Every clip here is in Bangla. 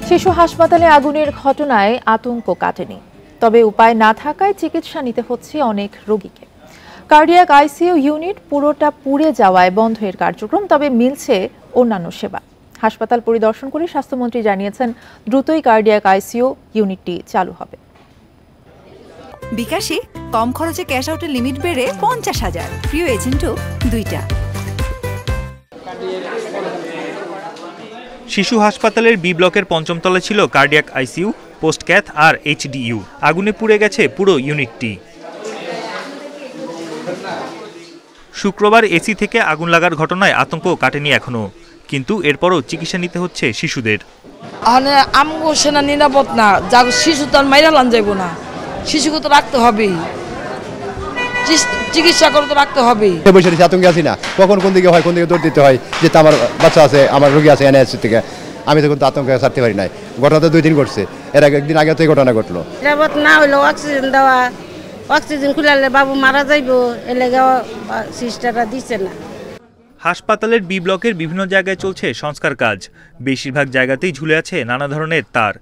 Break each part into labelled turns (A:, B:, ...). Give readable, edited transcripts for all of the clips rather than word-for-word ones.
A: শিশু হাসপাতালে আগুনের ঘটনায় আতঙ্ক কাটেনি, তবে উপায় না থাকায় চিকিৎসা নিতে হচ্ছে অনেক রোগীকে। কার্ডিয়াক আইসিইউ ইউনিট পুরোটা পুড়ে যাওয়ায় বন্ধ এর কার্যক্রম, তবে মিলছে অন্যান্য সেবা। হাসপাতাল পরিদর্শন করে স্বাস্থ্যমন্ত্রী জানিয়েছেন দ্রুতই কার্ডিয়াক আইসিইউ ইউনিটটি চালু হবে।
B: বিকাশে কম খরচে ক্যাশ আউটের লিমিট বেড়ে 50,000, প্রিয় এজেন্টও 2টা।
C: শিশু হাসপাতালের বি ব্লকের পঞ্চম তলায় ছিল কার্ডিয়াক আইসিইউ, পোস্ট ক্যাথ আর এইচডিইউ। আগুনে পুড়ে গেছে পুরো ইউনিটটি। শুক্রবার এসি থেকে আগুন লাগার ঘটনায় আতঙ্ক কাটেনি এখনো, কিন্তু এরপরও চিকিৎসা নিতে হচ্ছে শিশুদের।
D: আমগো সেনা নিরাপদ না, যা শিশু তো আর মাইরা লান যাইব না, শিশুকে তো রাখতে হবেই, চিকিৎসা করে তো রাখতে হবেই।
E: বসে আতঙ্কে আছি না, কখন কোন দিকে হয়, কোন দিকে দৌড় দিতে হয়, যে আমার বাচ্চা আছে, আমার রোগী আছে এনআইসি থেকে, আমি তো কিন্তু আতঙ্কে ছাড়তে পারি নাই। ঘটনা তো 2 দিন ঘটছে, এর একদিন আগে তো এই ঘটনা ঘটলো।
F: নিরাপদ না হইলো অক্সিজেন দেওয়া, অক্সিজেন খুলালে বাবু মারা যাইব, এলাকা সিস্টাররা দিচ্ছে না।
C: হাসপাতালের বি ব্লকের বিভিন্ন জায়গায় চলছে সংস্কার কাজ। বেশিরভাগ জায়গাতেই ঝুলে আছে নানা ধরনের তার।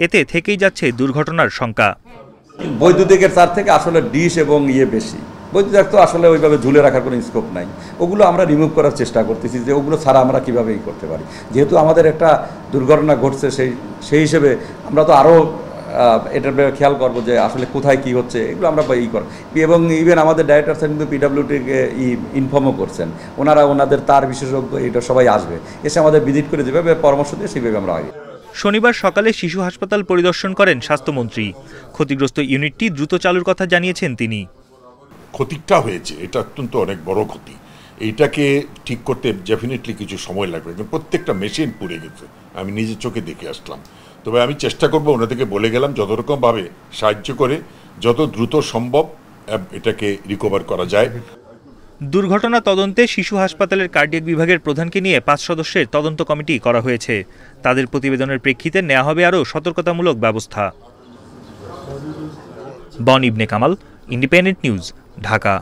C: এতে থেকেই যাচ্ছে দুর্ঘটনার শঙ্কা।
G: বৈদ্যুতিকের তার থেকে আসলে ডিশ এবং বেশি, বৈদ্যুতিক তো আসলে ওইভাবে ঝুলে রাখার কোনো স্কোপ নাই। ওগুলো আমরা রিমুভ করার চেষ্টা করতেছি, যে ওগুলো ছাড়া আমরা কীভাবে করতে পারি। যেহেতু আমাদের একটা দুর্ঘটনা ঘটছে, সেই হিসেবে আমরা তো আরও এটার খেয়াল করবো যে আসলে কোথায় কি হচ্ছে, এগুলো আমরা করব। এবং ইভেন আমাদের ডাইরেক্টর স্যার কিন্তু পিডব্লিউটিকে ইনফর্মও করছেন, ওনাদের তার বিশেষজ্ঞ এটা সবাই আসবে, এসে আমাদের ভিজিট করে যেভাবে পরামর্শ দিয়ে সেইভাবে আমরা আগে।
C: শনিবার সকালে শিশু হাসপাতাল পরিদর্শন করেন স্বাস্থ্যমন্ত্রী। ক্ষতিগ্রস্ত ইউনিটটি দ্রুত চালুর কথা জানিয়েছেন তিনি।
H: ক্ষতিটা হয়েছে, এটা অত্যন্ত অনেক বড় ক্ষতি, এইটাকে ঠিক করতে ডেফিনেটলি কিছু সময় লাগবে। প্রত্যেকটা মেশিন পুড়ে গেছে, আমি নিজের চোখে দেখে আসলাম। তবে আমি চেষ্টা করব, ওনাদেরকে বলে গেলাম যত রকমভাবে সাহায্য করে যত দ্রুত সম্ভব এটাকে রিকভার করা যায়।
C: দুর্ঘটনা তদন্তে শিশু হাসপাতালের কার্ডিয়াক বিভাগের প্রধানকে নিয়ে 5 সদস্যের তদন্ত কমিটি করা হয়েছে। তাদের প্রতিবেদনের প্রেক্ষিতে নেওয়া হবে আরও সতর্কতামূলক ব্যবস্থা। বন ইবনে কামাল, ইন্ডিপেন্ডেন্ট নিউজ, ঢাকা।